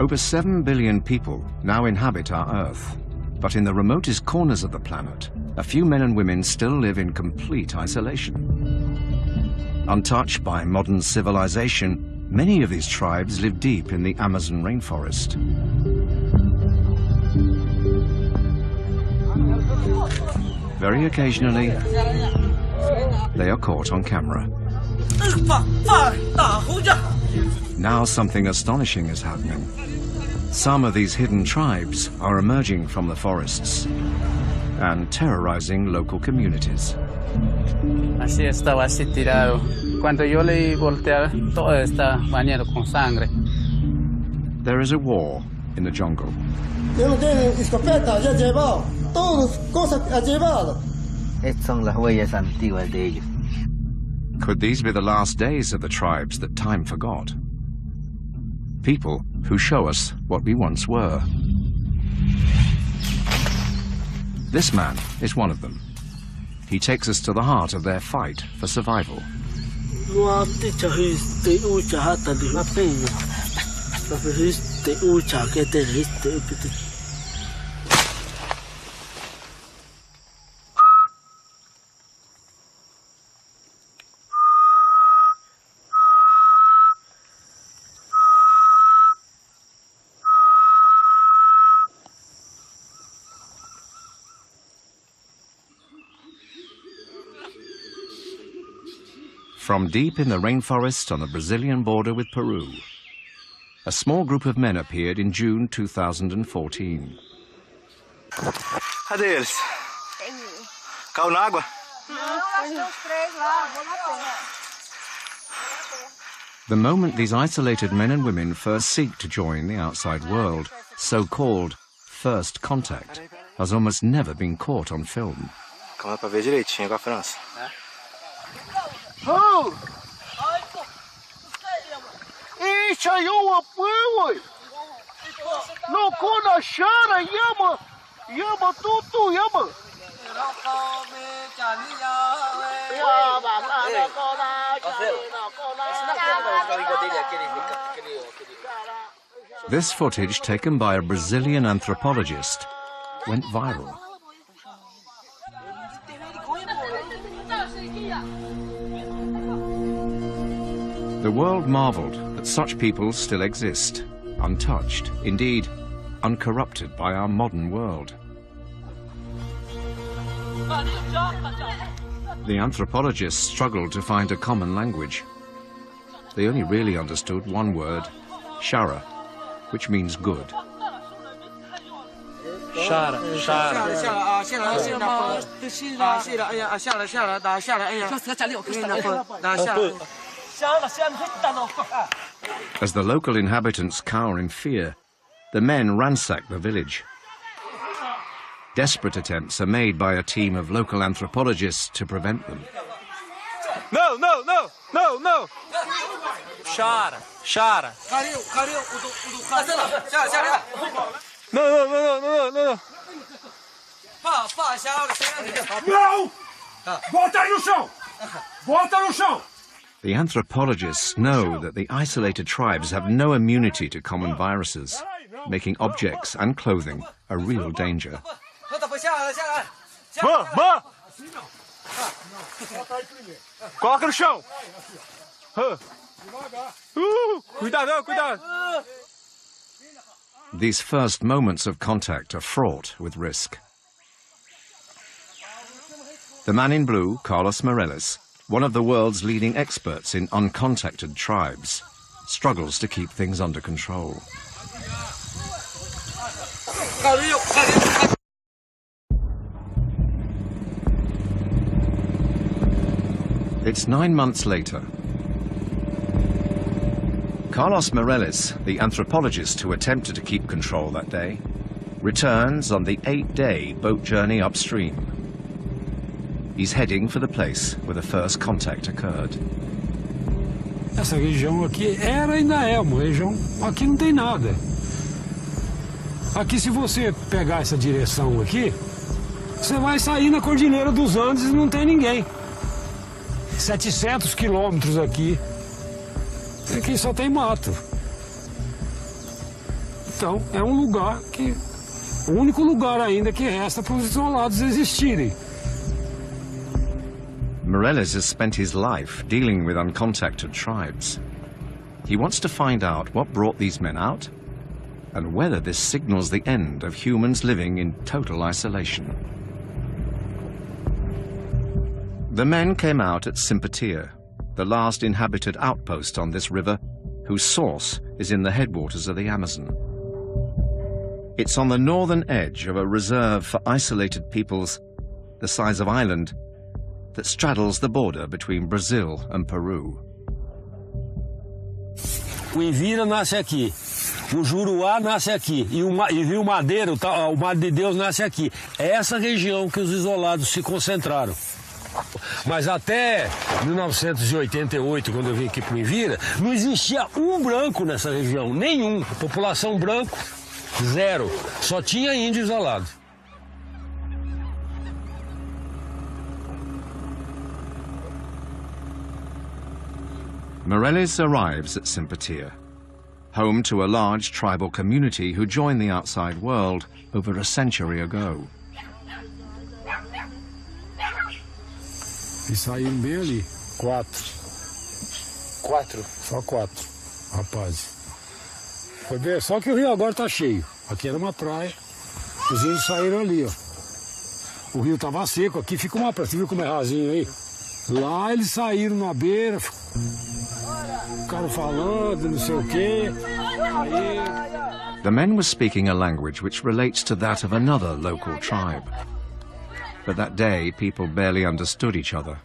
Over 7 billion people now inhabit our Earth. But in the remotest corners of the planet, a few men and women still live in complete isolation. Untouched by modern civilization, many of these tribes live deep in the Amazon rainforest. Very occasionally, they are caught on camera. Now something astonishing is happening. Some of these hidden tribes are emerging from the forests and terrorizing local communities. Así estaba así tirado. Cuando yo le volteaba, todo está bañado con sangre. There is a war in the jungle. Estas son las huellas antiguas de ellos. Could these be the last days of the tribes that time forgot? People who show us what we once were. This man is one of them. He takes us to the heart of their fight for survival. From deep in the rainforest on the Brazilian border with Peru, a small group of men appeared in June 2014. Cadê eles? Caiu na água? The moment these isolated men and women first seek to join the outside world, so-called first contact, has almost never been caught on film. Calma pra ver direitinho com a França. This footage, taken by a Brazilian anthropologist, went viral. The world marveled that such people still exist, untouched, indeed, uncorrupted by our modern world. The anthropologists struggled to find a common language. They only really understood one word, shara, which means good. Shara, As the local inhabitants cower in fear, the men ransack the village. Desperate attempts are made by a team of local anthropologists to prevent them. No! Shara, shara. No! Não! Bota no chão! Bota no chão! The anthropologists know that the isolated tribes have no immunity to common viruses, making objects and clothing a real danger. Coloca no chão! Cuidado! These first moments of contact are fraught with risk. The man in blue, ᴅᴏᴄᴜᴍᴇ, one of the world's leading experts in uncontacted tribes, struggles to keep things under control. It's 9 months later. ᴅᴏᴄᴜᴍᴇ, the anthropologist who attempted to keep control that day, returns on the 8-day boat journey upstream. He's heading for the place where the first contact occurred. Essa região aqui ainda é uma região, aqui não tem nada. Aqui, se você pegar essa direção aqui, você vai sair na Cordilheira dos Andes e não tem ninguém. 700 quilômetros aqui. Aqui só tem mato. Então, é um lugar que... O único lugar ainda que resta para os isolados existirem. ᴅᴏᴜᴜᴜ has spent his life dealing with uncontacted tribes. He wants to find out what brought these men out and whether this signals the end of humans living in total isolation. The men came out at ᴅᴏᴜᴜ, the last inhabited outpost on this river, whose source is in the headwaters of the Amazon. It's on the northern edge of a reserve for isolated peoples the size of Ireland that straddles the border between Brazil and Peru. O Envira nasce aqui, o Juruá nasce aqui e o Rio Madeiro, o Mar de Deus nasce aqui. É essa região que os isolados se concentraram. Mas até 1988, quando eu vim aqui para o Envira, não existia um branco nessa região, nenhum. População branco, zero. Só tinha índio isolado. ᴅᴏᴜᴜ arrives at ᴅᴏᴜᴜ, home to a large tribal community who joined the outside world over a century ago. E saíram bem ali, 4. 4? Só 4, rapazes. Foi bem, só que o rio agora tá cheio. Aqui era uma praia, os índios saíram ali, ó. O rio tava seco, aqui fica uma praia, você viu como é rasinho aí? Lá eles saíram na beira, ficaram falando, não sei o quê. Aí... The men were speaking a language which relates to that of another local tribe. But that day, people barely understood each other.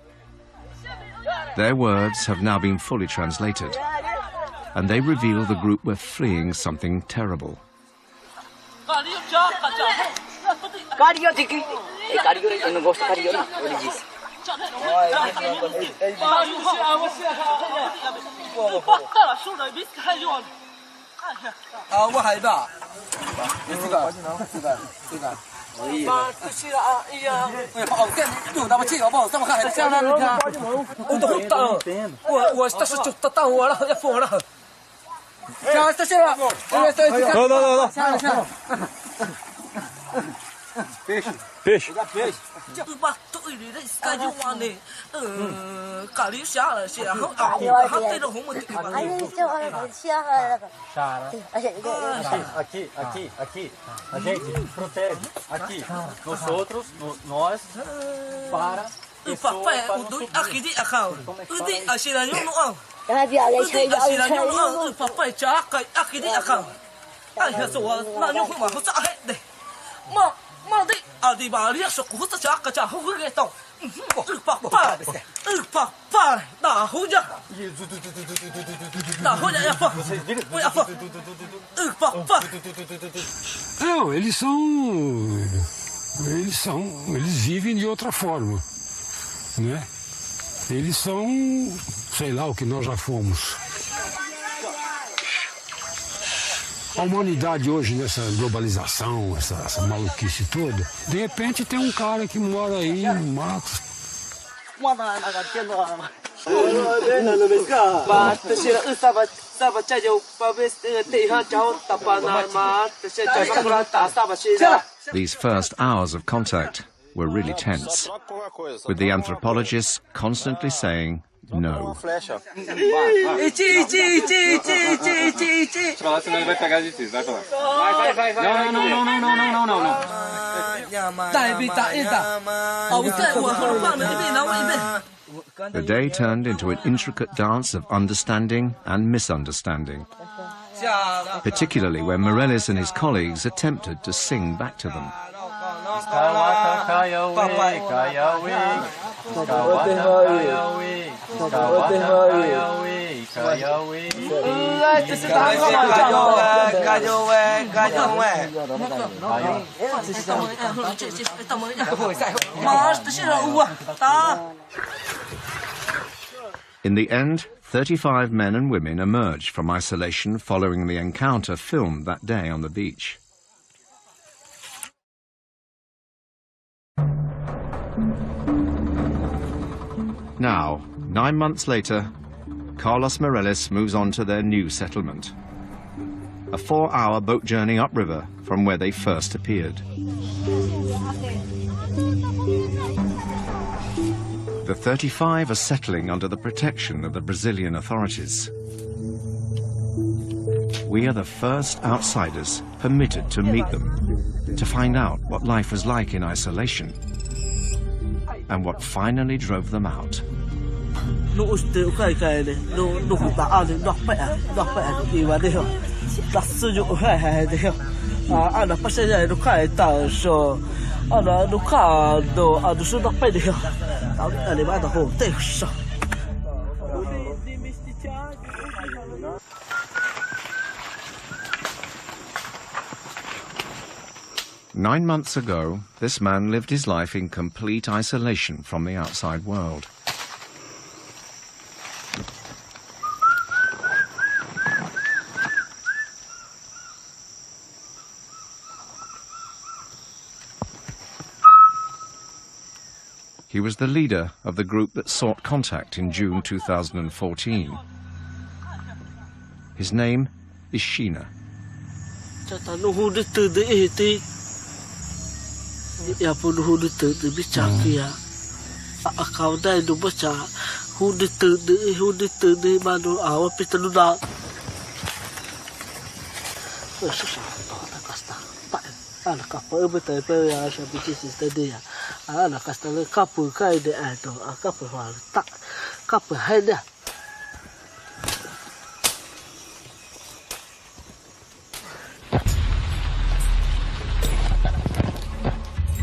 Their words have now been fully translated, and they reveal the group were fleeing something terrible. Peixe. Peixe. Aqui. A gente protege. Aqui. Nós, para. O papai, o doido, aqui de acau. O de assinanho no ao. O papai, chaca, aqui de acau. Ai, já sou lá no rumo, você arrede. Mal de adibaria, só que você chaca, já rua que estão. O papai, da rua. Da rua é pá. O papai. Não, eles vivem de outra forma, né? Eles são, sei lá o que nós já fomos. A humanidade hoje, nessa globalização, essa maluquice toda, de repente tem um cara que mora aí no mato. These first hours of contact were really tense, with the anthropologists constantly saying no. The day turned into an intricate dance of understanding and misunderstanding, particularly when ᴅᴏᴜᴜ and his colleagues attempted to sing back to them. In the end, 35 men and women emerged from isolation following the encounter filmed that day on the beach. Now, 9 months later, ᴅᴏᴜᴜᴜ moves on to their new settlement. a 4-hour boat journey upriver from where they first appeared. The 35 are settling under the protection of the Brazilian authorities. We are the first outsiders permitted to meet them, to find out what life was like in isolation, and what finally drove them out. Nine months ago, this man lived his life in complete isolation from the outside world. He was the leader of the group that sought contact in June 2014. His name is Sheena.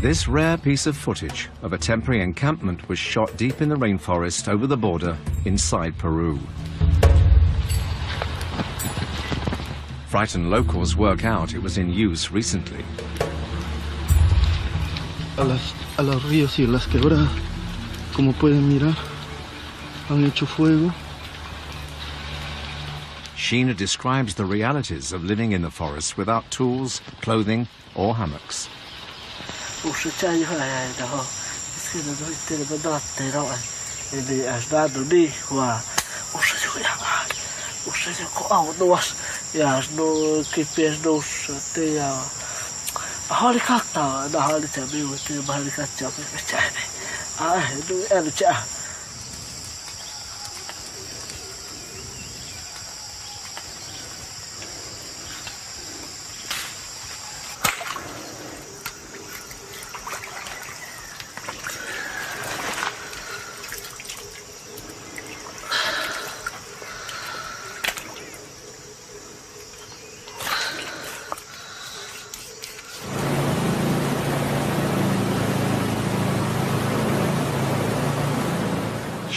This rare piece of footage of a temporary encampment was shot deep in the rainforest over the border inside Peru. Frightened locals work out it was in use recently. A los ríos y las quebradas, como pueden mirar, han hecho fuego. Sheena describes the realities of living in the forest without tools, clothing, or hammocks.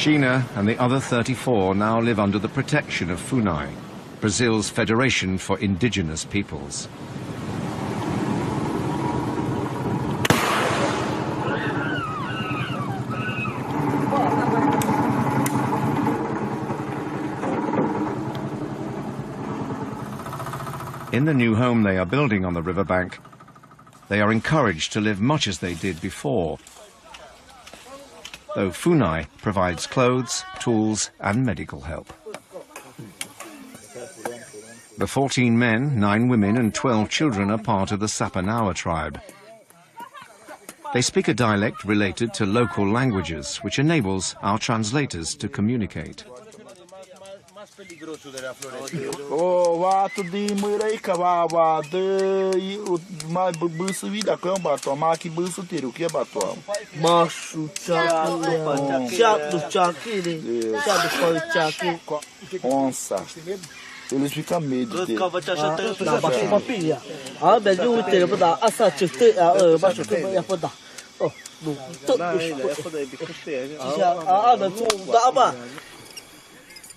Sheena and the other 34 now live under the protection of FUNAI, Brazil's Federation for Indigenous Peoples. In the new home they are building on the riverbank, they are encouraged to live much as they did before, though FUNAI provides clothes, tools and medical help. The 14 men, 9 women and 12 children are part of the Sapanawa tribe. They speak a dialect related to local languages, which enables our translators to communicate. Eles ficam medo dele.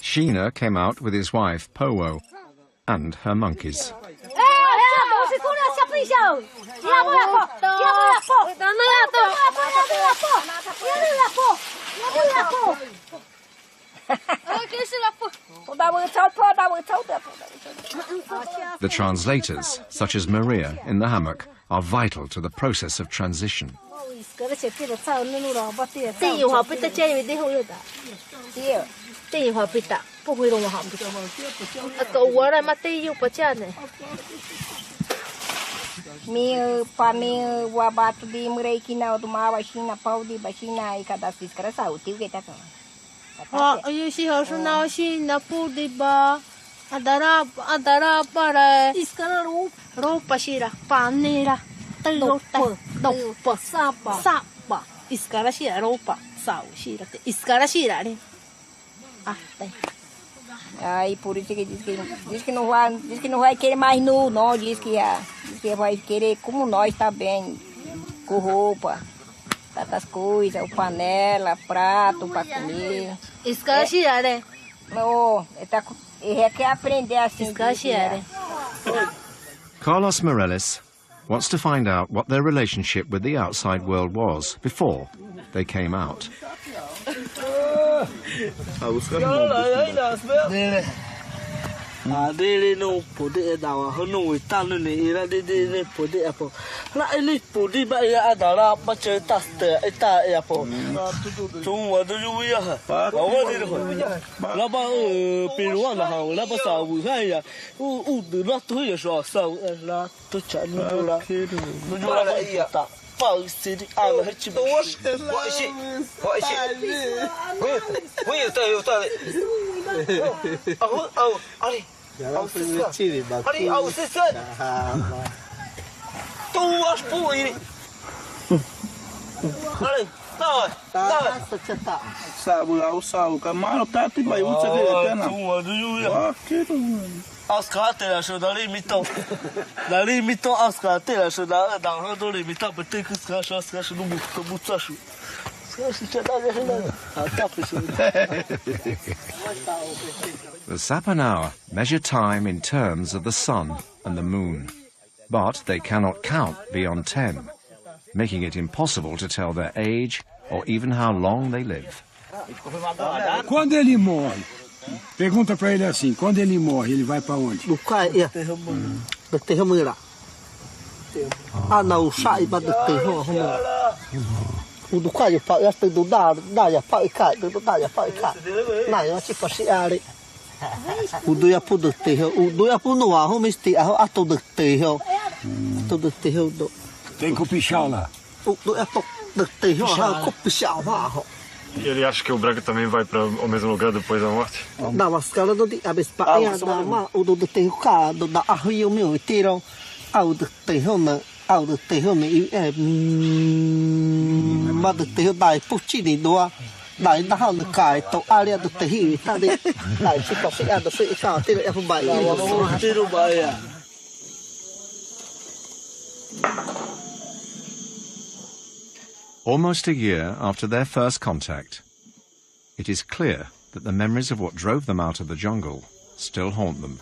Sheena came out with his wife, Powo, and her monkeys. The translators, such as Maria in the hammock, are vital to the process of transition. puhuirong ham. Agora matei eu pachane. Mi wabato di murai kina o tuma vacina pau di vacina e cada ciscara sauti que tá. Ayo si hasuna si na pu di ba adara para Ciscara roupa shira panera dopa sapa iscara shira roupa sau shira iscara shira ne. Aí por isso que diz que não vai querer mais nu, não, diz que vai querer como nós tá bem, com roupa, tantas coisas, o panela, prato para comer. Escaxia, né? Não, ele quer aprender assim. Escaxia. ᴅᴏᴄᴜᴜᴍᴇ wants to find out what their relationship with the outside world was before they came out. Dele não poder dar a não está no neira de poder apo lá ele poder vai a dar lá para chegar está é apo tu o do juia lá para peruana lá para saúde aí o do lá tu ia só lá tu já no lá aí tá pau se de água rete pode eu tá ali Ali, ao se tu as puiri. Ali, tá. Sabe, ao sal, camaro tá te vai usar que na. As carteiras da limito. Da limito as carteiras da limito, para ter que as no muito. The Sapanawa measure time in terms of the sun and the moon, but they cannot count beyond 10, making it impossible to tell their age or even how long they live. Quando ele morre, pergunta para ele assim, quando ele morre, ele vai para onde? No cai, do terreno lá. Não sai para do terreno. O do cai, eu estou do dar já para cai, do dar já para cai. Não, eu tipo assim ali. O do ia do terreno, o do ia no ar, o mestre a todo terreno. Todo terreno do. Tem copichal lá. O do ia do terreno, copichal lá. E ele acha que o branco também vai para o mesmo lugar depois da morte? Não, mas cara do a bespaia da o do terreno cá, do da arroio meu tiro, ao do terreno. Ao do terreno mas do terreno dai puccini doa dai na hal cai to área do terreno tá de dai se passa a do se cá tiro é vai tiro vai. Almost a year after their first contact, it is clear that the memories of what drove them out of the jungle still haunt them.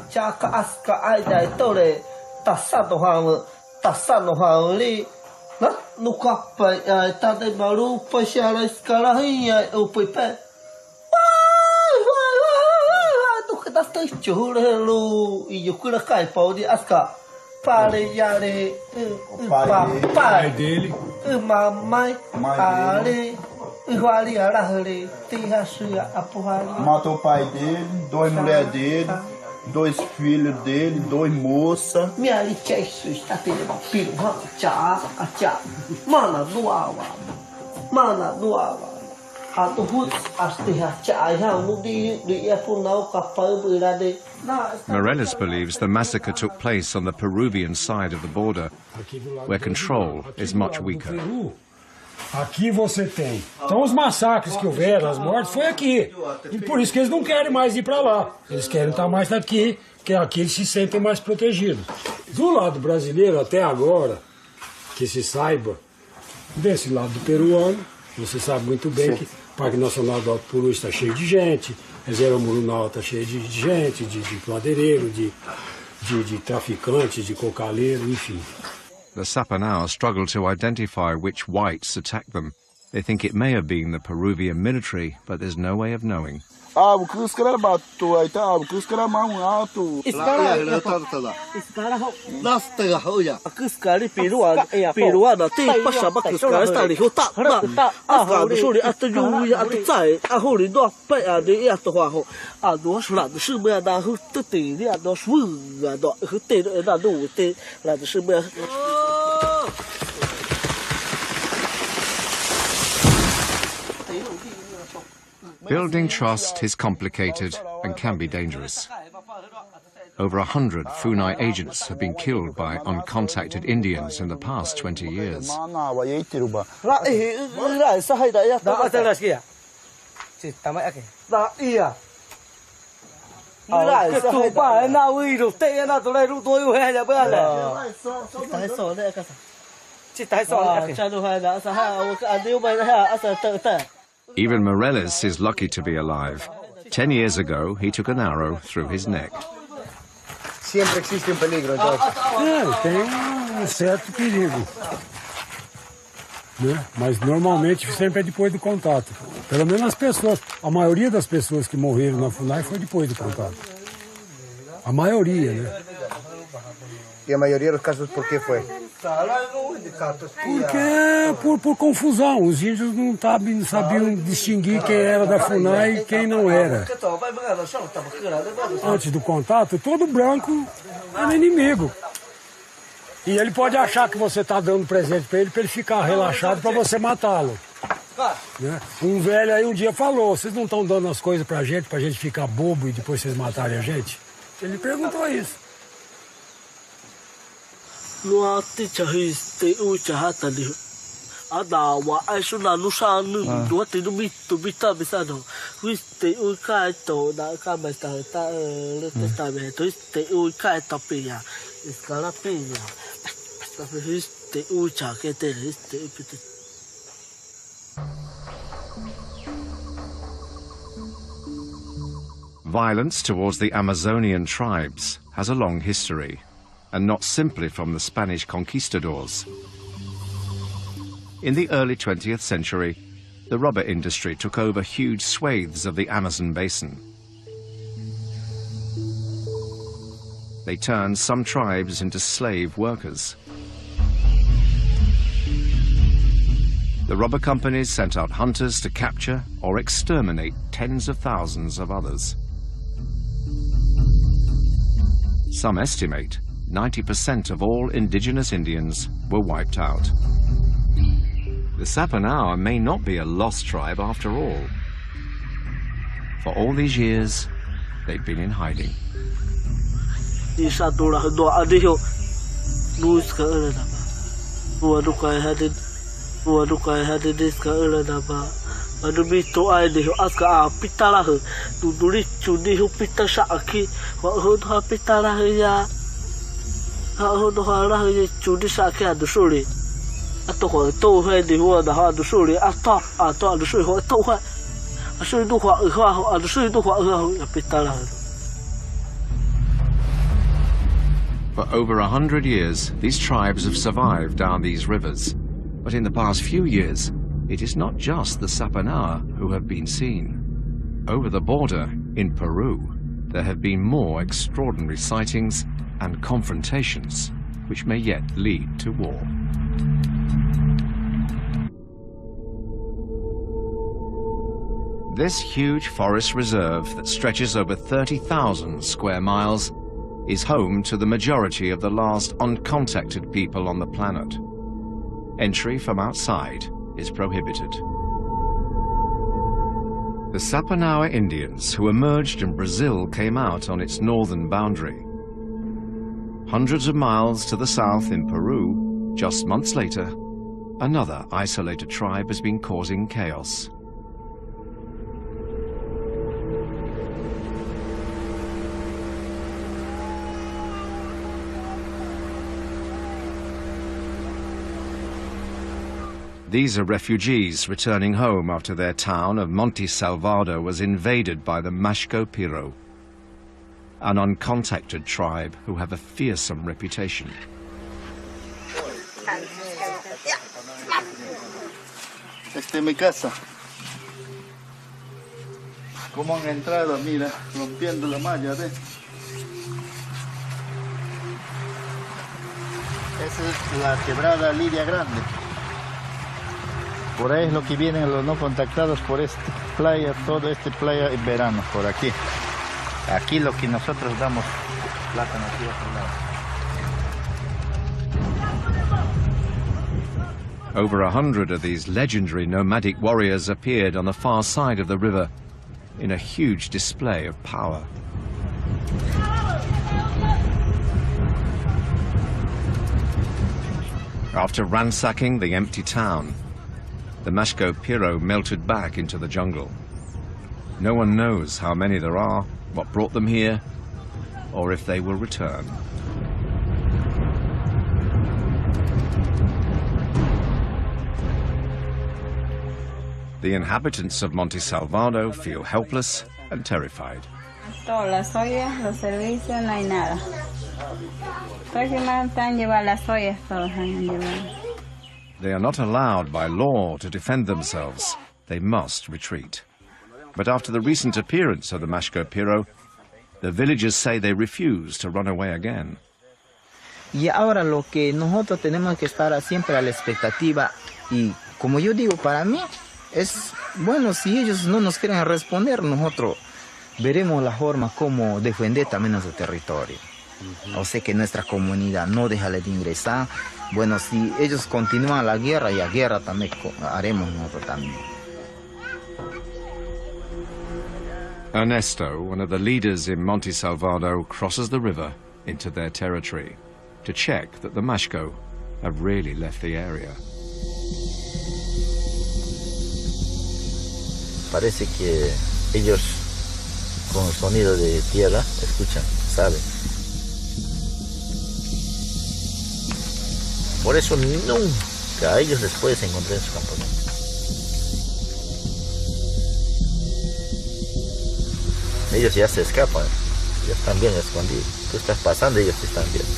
Chaka aska ai dai tole tasado hang li na nuka pa ta dai baru pa shara skala hi o pepe tu que das tão chore lu e eu cura cai pau de aska pare yare pai dele mamãe ali iguali arahre tinha sua apuhali matou o pai dele, 2 mulheres dele, 2 filhos dele, 2 moças. Minha lixa está tendo filho, já, mana doava. A do hut as terra já no dia por não capaz de Morelis believes the massacre took place on the Peruvian side of the border, where control is much weaker. Aqui você tem. Então os massacres que houveram, as mortes, foi aqui. E por isso que eles não querem mais ir para lá. Eles querem estar mais aqui, porque aqui eles se sentem mais protegidos. Do lado brasileiro, até agora, que se saiba, desse lado peruano, você sabe muito bem que o Parque Nacional do Alto Puru está cheio de gente, Reserva Murunal está cheio de gente, de madeireiro, de traficantes, de cocaleiro, enfim. The Sapanau struggle to identify which whites attacked them. They think it may have been the Peruvian military, but there's no way of knowing. Building trust is complicated and can be dangerous. Over 100 Funai agents have been killed by uncontacted Indians in the past 20 years. Even Morales is lucky to be alive. 10 years ago, he took an arrow through his neck. Siempre existe un peligro, entonces. Tem certo perigo. Né? Mas normalmente sempre é depois do contato. Pelo menos as pessoas, a maioria das pessoas que morreram na FUNAI foi depois do contato. A maioria, né? E a maioria dos casos, por que foi? Porque por confusão, os índios não sabiam distinguir quem era da FUNAI e quem não era. Antes do contato, todo branco era inimigo. E ele pode achar que você está dando presente para ele ficar relaxado para você matá-lo. Né? Um velho aí um dia falou, vocês não estão dando as coisas pra gente ficar bobo e depois vocês matarem a gente? Ele perguntou isso. Violence towards the Amazonian tribes has a long history, and not simply from the Spanish conquistadors. In the early 20th century, the rubber industry took over huge swathes of the Amazon basin. They turned some tribes into slave workers. The rubber companies sent out hunters to capture or exterminate tens of thousands of others. Some estimate 90% of all indigenous Indians were wiped out. The Sapanau may not be a lost tribe after all. For all these years, they've been in hiding. For over 100 years, these tribes have survived down these rivers. But in the past few years, it is not just the Sapanau who have been seen. Over the border, in Peru, there have been more extraordinary sightings and confrontations, which may yet lead to war. This huge forest reserve that stretches over 30,000 square miles is home to the majority of the last uncontacted people on the planet. Entry from outside is prohibited. The Sapanau Indians who emerged in Brazil came out on its northern boundary. Hundreds of miles to the south in Peru, just months later, another isolated tribe has been causing chaos. These are refugees returning home after their town of Monte Salvador was invaded by the ᴅᴏᴜᴜᴜᴜ, an uncontacted tribe who have a fearsome reputation. Esta es mi casa. ¿Cómo han entrado? Mira, rompiendo la malla, ¿ves? Esa es la quebrada Lidia Grande. Por ahí es lo que vienen los no contactados por esta playa, toda esta playa en verano, por aquí. Aquí lo que nosotros damos plátano aquí a otro lado. Over 100 of these legendary nomadic warriors appeared on the far side of the river in a huge display of power. After ransacking the empty town, the ᴅᴏᴜᴜᴜ melted back into the jungle. No one knows how many there are, what brought them here, or if they will return. The inhabitants of Monte Salvador feel helpless and terrified. Todas las ollas, los servicios, no hay nada. Están llevar las ollas, todos han llevado. They are not allowed by law to defend themselves. They must retreat. But after the recent appearance of the ᴅᴏᴜᴜᴜ, the villagers say they refuse to run away again. Y ahora lo que nosotros tenemos que estar siempre a la expectativa, y como yo digo, para mí es bueno, si ellos no nos quieren responder, nosotros veremos la forma como defender también nuestro territorio. O sea que nuestra comunidad no deja de ingresar. Bueno, si ellos continúan la guerra, y la guerra también haremos nosotros también. Ernesto, one of the leaders in Monte Salvador, crosses the river into their territory to check that the ᴅᴏᴜᴜ have really left the area. Parece que ellos con el sonido de tierra escuchan, saben. Por eso nunca a ellos les puedes encontrar en su campamento. Ellos ya se escapan, ya están bien escondidos. Tú estás pasando y ellos te están viendo.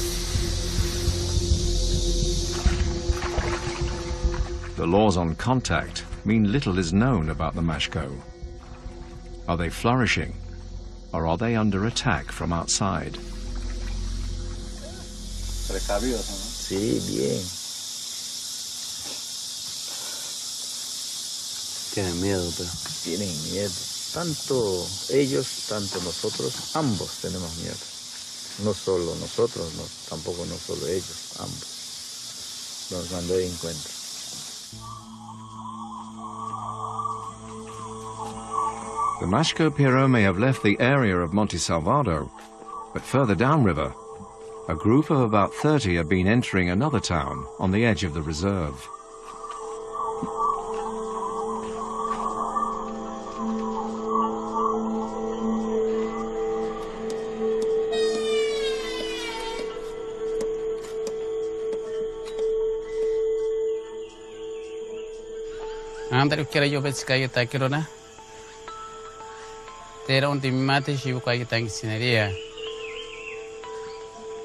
The laws on contact mean little is known about the ᴅᴏᴜᴜ. Are they flourishing, or are they under attack from outside? Precavidos, ¿no? Sí, bien. Tienen miedo, pero. Tienen miedo. Tanto ellos, tanto nosotros, ambos tenemos miedo. No solo nosotros, no, tampoco no solo ellos, ambos. Nos mandó de encuentro. The ᴅᴏᴜᴜᴜ may have left the area of Monte Salvador, but further downriver, a group of about 30 have been entering another town on the edge of the reserve. Andar kira yo bet kaya takirona. Tera un timate shibu kaya tangisineria.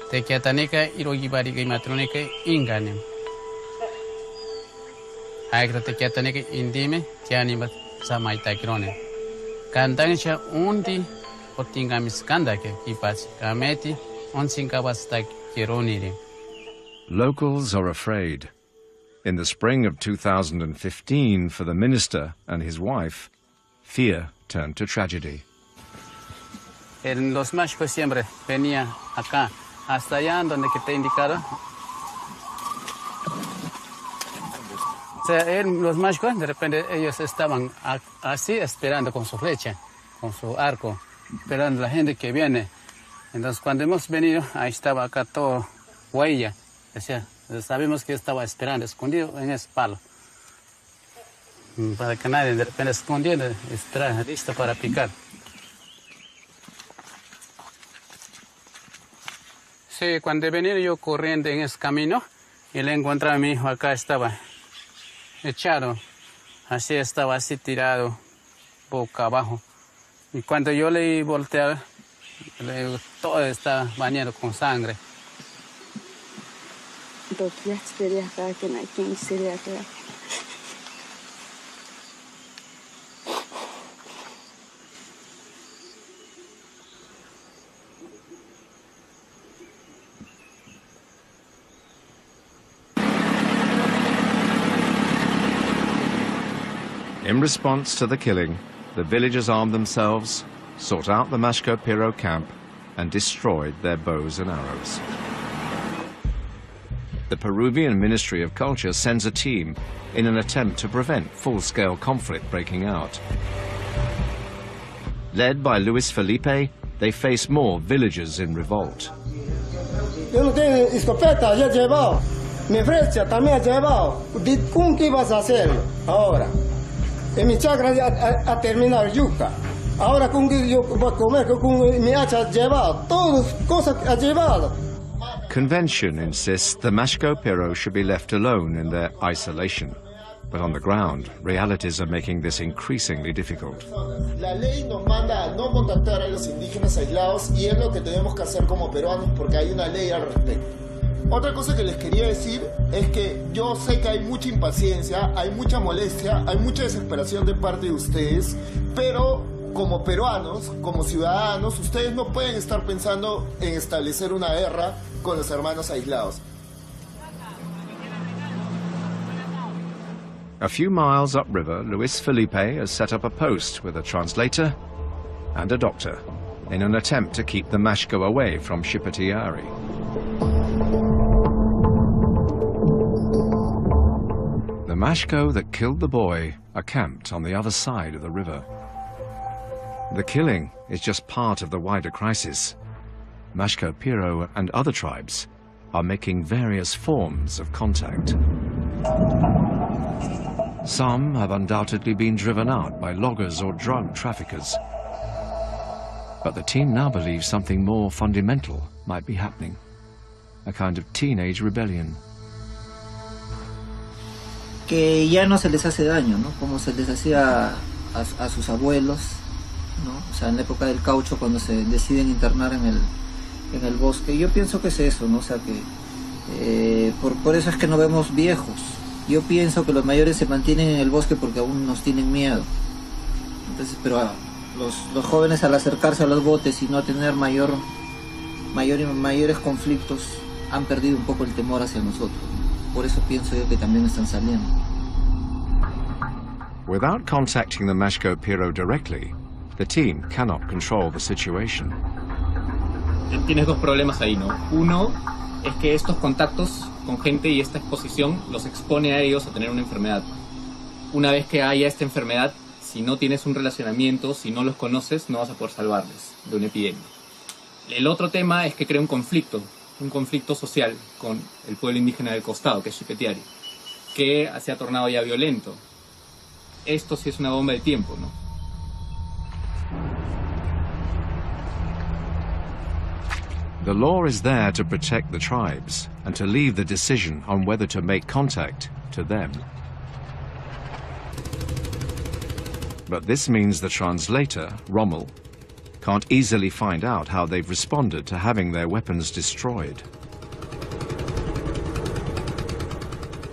Te kiatanika irogi bari kay matronika inganem. Agra te kiatanika indime kiani bat samay takirone. Kantangsha undi otingamis kandake kipasi kameti on sinkabas takironi. Locals are afraid. In the spring of 2015, for the minister and his wife, fear turned to tragedy. Los ᴅᴏᴜᴜ siempre venían acá, hasta allá donde que te indicaron. O sea, los ᴅᴏᴜᴜ, de repente ellos estaban así esperando con su flecha, con su arco, esperando a la gente que viene. Entonces cuando hemos venido, ahí estaba acá todo huella, o sea, sabemos que estaba esperando, escondido en ese palo. Para que nadie de repente escondiendo, espera, listo para picar. Sí, cuando he venido yo corriendo en ese camino y le encontré a mi hijo acá estaba. echaron. Así estaba así tirado, boca abajo. Y cuando yo le volteé, todo estaba bañado con sangre. In response to the killing, the villagers armed themselves, sought out the ᴅᴏᴄᴜᴜᴍᴇ camp, and destroyed their bows and arrows. The Peruvian Ministry of Culture sends a team in an attempt to prevent full-scale conflict breaking out. Led by Luis Felipe, they face more villagers in revolt. Yo no tengo escopeta, ya he llevado. Mi flecha también he llevado. ¿Cómo que vas a hacer ahora? En mi chacra ha terminado yuca. Ahora con que yo voy a comer, con mi hacha llevado. Todas cosas ha llevado. Convention insists the ᴅᴏᴜᴜᴜᴜ should be left alone in their isolation. But on the ground, realities are making this increasingly difficult. La ley nos manda a no contactar a los indígenas aislados y es lo que tenemos que hacer como peruanos porque hay una ley al respecto. Otra cosa que les quería decir es que yo sé que hay mucha impaciencia, hay mucha molestia, hay mucha desesperación de parte de ustedes, pero como peruanos, como ciudadanos, ustedes no pueden estar pensando en establecer una guerra con los hermanos aislados. A few miles upriver, Luis Felipe has set up a post with a translator and a doctor in an attempt to keep the ᴅᴏᴜᴜ away from Xipattayari. The ᴅᴏᴜᴜ that killed the boy are camped on the other side of the river. The killing is just part of the wider crisis. ᴅᴏᴜᴜᴜ and other tribes are making various forms of contact. Some have undoubtedly been driven out by loggers or drug traffickers. But the team now believes something more fundamental might be happening, a kind of teenage rebellion. Que ya no se les hace daño, ¿no? Como se les hacía a sus abuelos, ¿no? O sea, en la época del caucho, cuando se deciden internar en el bosque. Yo pienso que es eso, ¿no? O sea, que por eso es que no vemos viejos. Yo pienso que los mayores se mantienen en el bosque porque aún nos tienen miedo. Entonces, pero los jóvenes, al acercarse a los botes y no tener mayores conflictos, han perdido un poco el temor hacia nosotros. Por eso pienso yo que también están saliendo. Without contacting the ᴅᴏᴜᴜᴜ directly, the team cannot control the situation. Tienes dos problemas ahí, ¿no? Uno es que estos contactos con gente y esta exposición los expone a ellos a tener una enfermedad. Una vez que haya esta enfermedad, si no tienes un relacionamiento, si no los conoces, no vas a poder salvarles de una epidemia. El otro tema es que crea un conflicto social con el pueblo indígena del costado, que es Xipattayari, que se ha tornado ya violento. Esto sí es una bomba de tiempo, ¿no? The law is there to protect the tribes and to leave the decision on whether to make contact to them. But this means the translator, Rommel, can't easily find out how they've responded to having their weapons destroyed.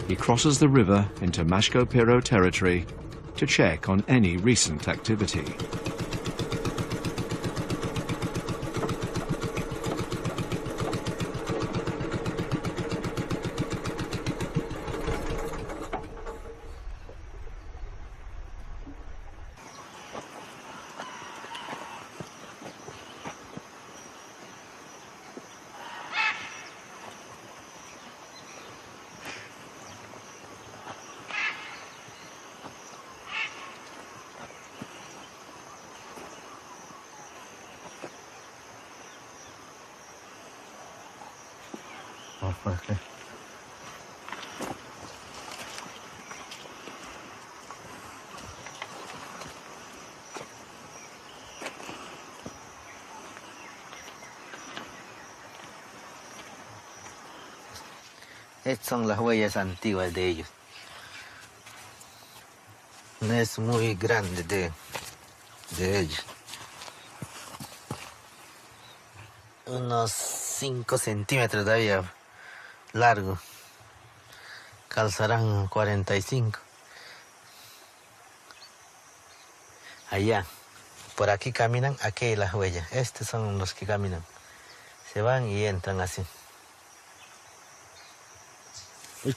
He crosses the river into ᴅᴏᴜᴜᴜ territory to check on any recent activity. Okay. Estas son las huellas antiguas de ellos. No es muy grande de ellos. Unos 5 centímetros todavía largo. Calzarán 45. Allá. Por aquí caminan, aquí hay las huellas. Estos son los que caminan. Se van y entran así.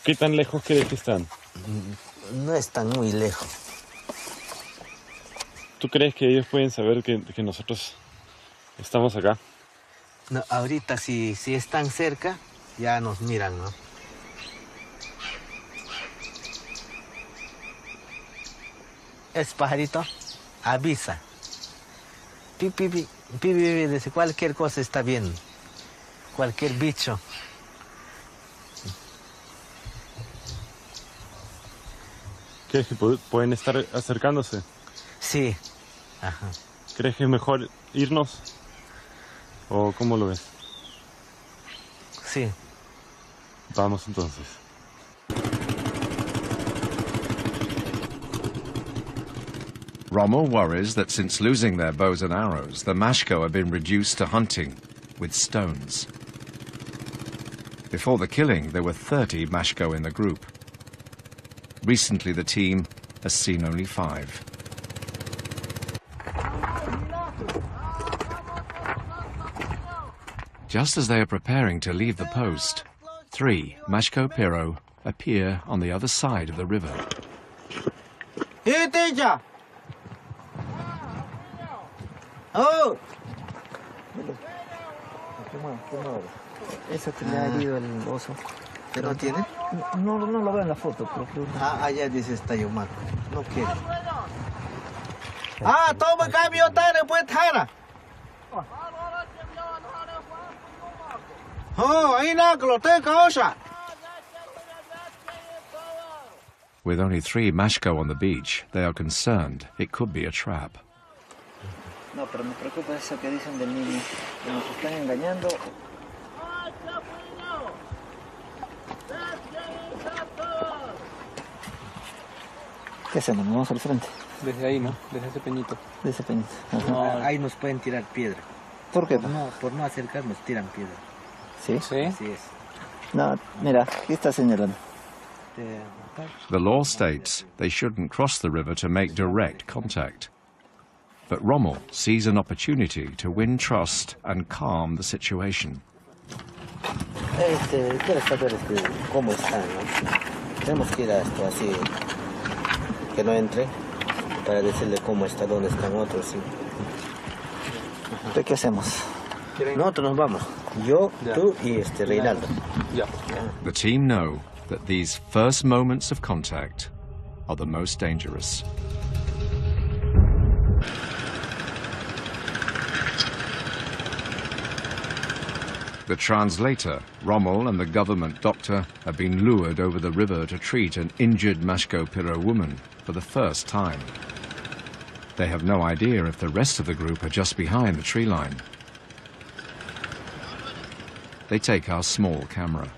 ¿Qué tan lejos crees que están? No están muy lejos. ¿Tú crees que ellos pueden saber que nosotros estamos acá? No, ahorita si están cerca, ya nos miran, ¿no? Es pajarito, avisa. Pi, pi, pi, pi, pi, pi, dice, cualquier cosa está bien. Cualquier bicho. ¿Crees que pueden estar acercándose? Sí. Ajá. ¿Crees que es mejor irnos? ¿O cómo lo ves? Sí. Vamos entonces. Rommel worries that since losing their bows and arrows, the Mashko have been reduced to hunting with stones. Before the killing, there were 30 Mashko in the group. Recently, the team has seen only 5. Just as they are preparing to leave the post, 3 Mashko Piro appear on the other side of the river. ¡Eh, teacher! ¡Oh! Eso que le ha herido el oso. ¿Pero no tiene? No lo veo en la foto, pero creo que... allá dice está Yomaco. No quiere. toma cambio, tare, pues, tara. ahí no, que lo tenga osa. With only 3 Mashko on the beach, they are concerned it could be a trap. No, pero me preocupa eso que dicen del niño, que nos están engañando. ¿Qué hacemos? ¿Nos vamos al frente? Desde ahí, ¿no? Desde ese peñito. De ese peñito. Ahí nos pueden tirar piedra. ¿Por qué? Por no acercarnos, tiran piedra. ¿Sí? Sí. Así es. No, mira, aquí está señalando. The law states they shouldn't cross the river to make direct contact. But Rommel sees an opportunity to win trust and calm the situation. Quiero saber cómo están, ¿no? Tenemos que ir a esto así, que no entre, para decirle cómo está, dónde están otros. ¿Sí? ¿Qué hacemos? Nosotros nos vamos. Yo, tú y Reinaldo. The team know that these first moments of contact are the most dangerous. The translator, Rommel, and the government doctor have been lured over the river to treat an injured Mashko Piro woman for the first time. They have no idea if the rest of the group are just behind the tree line. They take our small camera.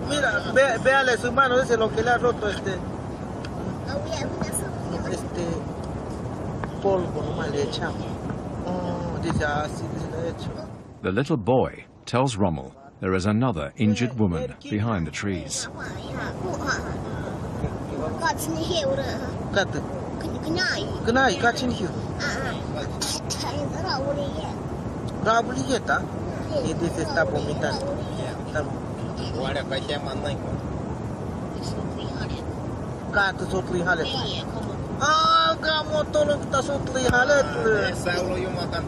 Mira, véale su mano, ese es lo que le ha roto polvo, nomás le echamos. Dice así le he hecho. The little boy tells Rommel there is another injured woman behind the trees. Y dice está vomitando. Kamu tolong kita sutli halet. Saulo yung makan.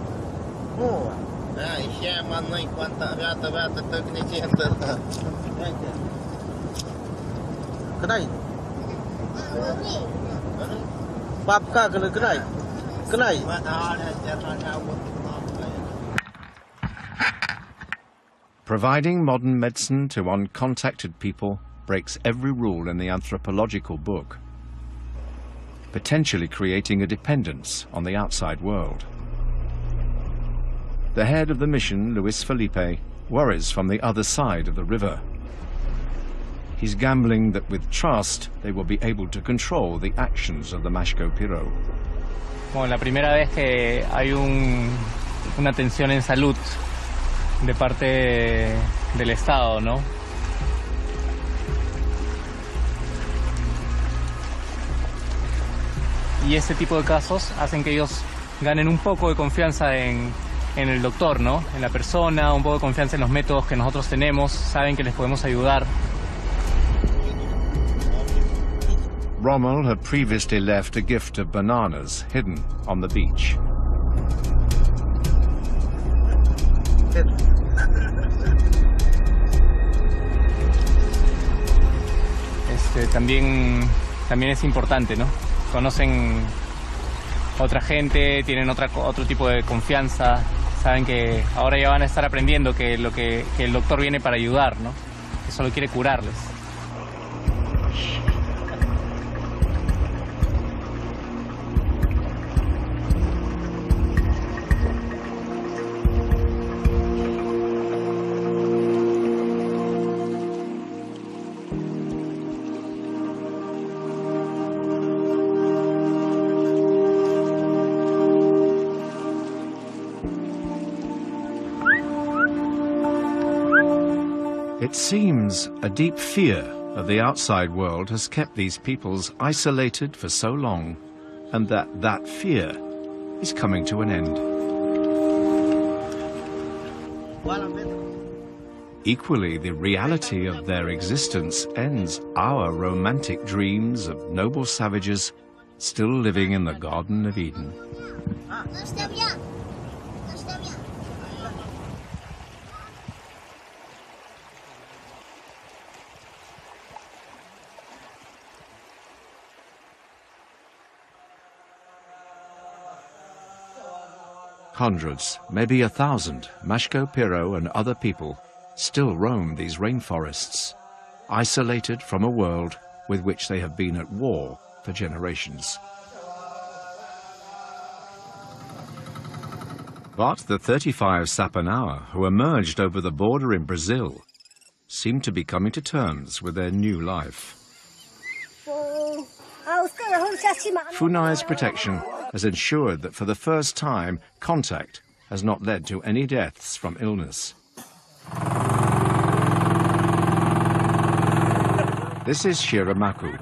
Iya mana kuanta rata teknik center. Kenai. Providing modern medicine to uncontacted people breaks every rule in the anthropological book, potentially creating a dependence on the outside world. The head of the mission, Luis Felipe, worries from the other side of the river. He's gambling that with trust they will be able to control the actions of the ᴅᴏᴜᴜᴜ. Como la primera vez que hay una atención en salud de parte del Estado, ¿no? Y ese tipo de casos hacen que ellos ganen un poco de confianza en el doctor, ¿no? En la persona, un poco de confianza en los métodos que nosotros tenemos, saben que les podemos ayudar. Rommel had previously left a gift of bananas hidden on the beach. También es importante, ¿no? Conocen otra gente, tienen otro tipo de confianza, saben que ahora ya van a estar aprendiendo que el doctor viene para ayudar, ¿no? Que solo quiere curarles. It seems a deep fear of the outside world has kept these peoples isolated for so long, and that fear is coming to an end. Equally, the reality of their existence ends our romantic dreams of noble savages still living in the Garden of Eden. Hundreds, maybe 1,000, ᴅᴏᴜᴜᴜ and other people still roam these rainforests, isolated from a world with which they have been at war for generations. But the 35 Sapanauer who emerged over the border in Brazil seem to be coming to terms with their new life. Funai's protection has ensured that for the first time, contact has not led to any deaths from illness. This is Shira Maku,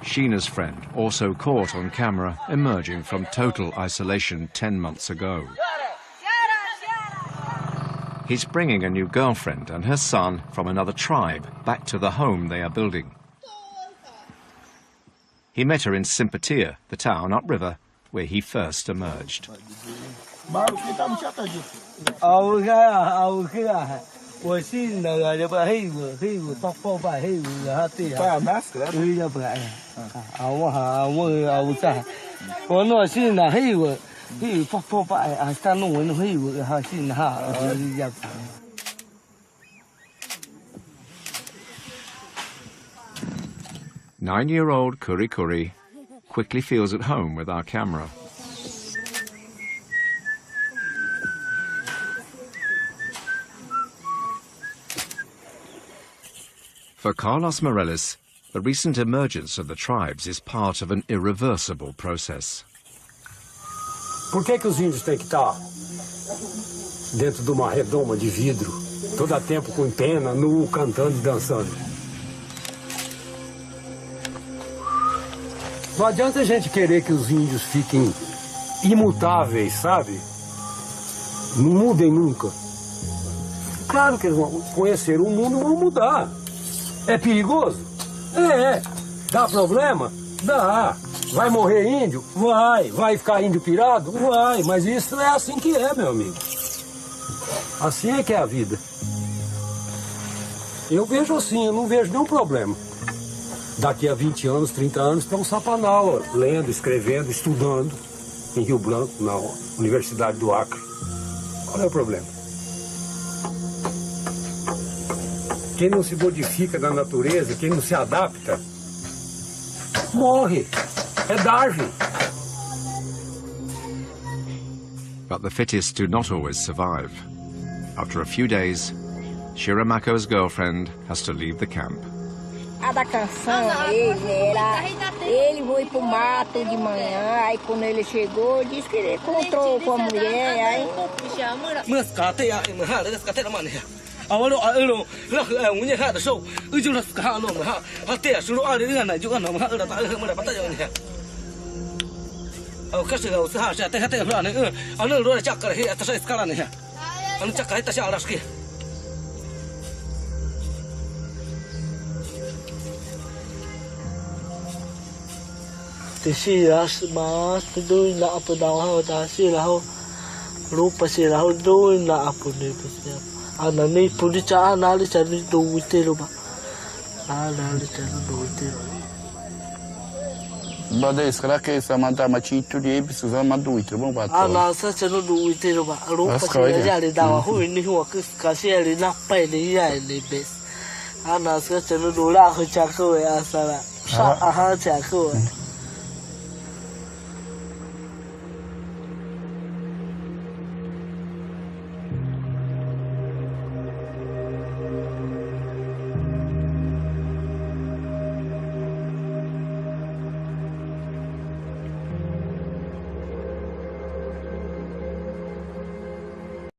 Sheena's friend, also caught on camera emerging from total isolation 10 months ago. He's bringing a new girlfriend and her son from another tribe back to the home they are building. He met her in Simpatia, the town upriver, where he first emerged. Nine-year-old Kuri Kuri quickly feels at home with our camera. For Carlos Morales, the recent emergence of the tribes is part of an irreversible process. Por que os índios têm que estar dentro de uma redoma de vidro, todo tempo com pena, nu, cantando e dançando? Não adianta a gente querer que os índios fiquem imutáveis, sabe? Não mudem nunca. Claro que eles vão conhecer o mundo e vão mudar. É perigoso? É. Dá problema? Dá. Vai morrer índio? Vai. Vai ficar índio pirado? Vai. Mas isso é assim que é, meu amigo. Assim é que é a vida. Eu vejo assim, eu não vejo nenhum problema. daqui a 20 anos, 30 anos, tem um sapanau lendo, escrevendo, estudando em Rio Branco, na Universidade do Acre. Qual é o problema? Quem não se modifica na natureza, quem não se adapta, morre. É Darwin. But the fittest do not always survive. After a few days, Shiramako's girlfriend has to leave the camp. A da canção, ele foi pro mato de manhã, aí quando ele chegou, disse que ele encontrou com a mulher, aí... Tesi ras mas tudo na apa dawa ta si lahu rupa si lahu do na apa ni pesiap anani pudi cha anali cha ni do utelo ba anali cha do utelo Bada será que essa manta machito de precisa mandar utelo bom bato anasa cha no do utelo ba rupa si ya le dawa hu ni hu ka si le na pa ni ya le bes anasa cha no do la hu cha ko ya sala sa aha cha ko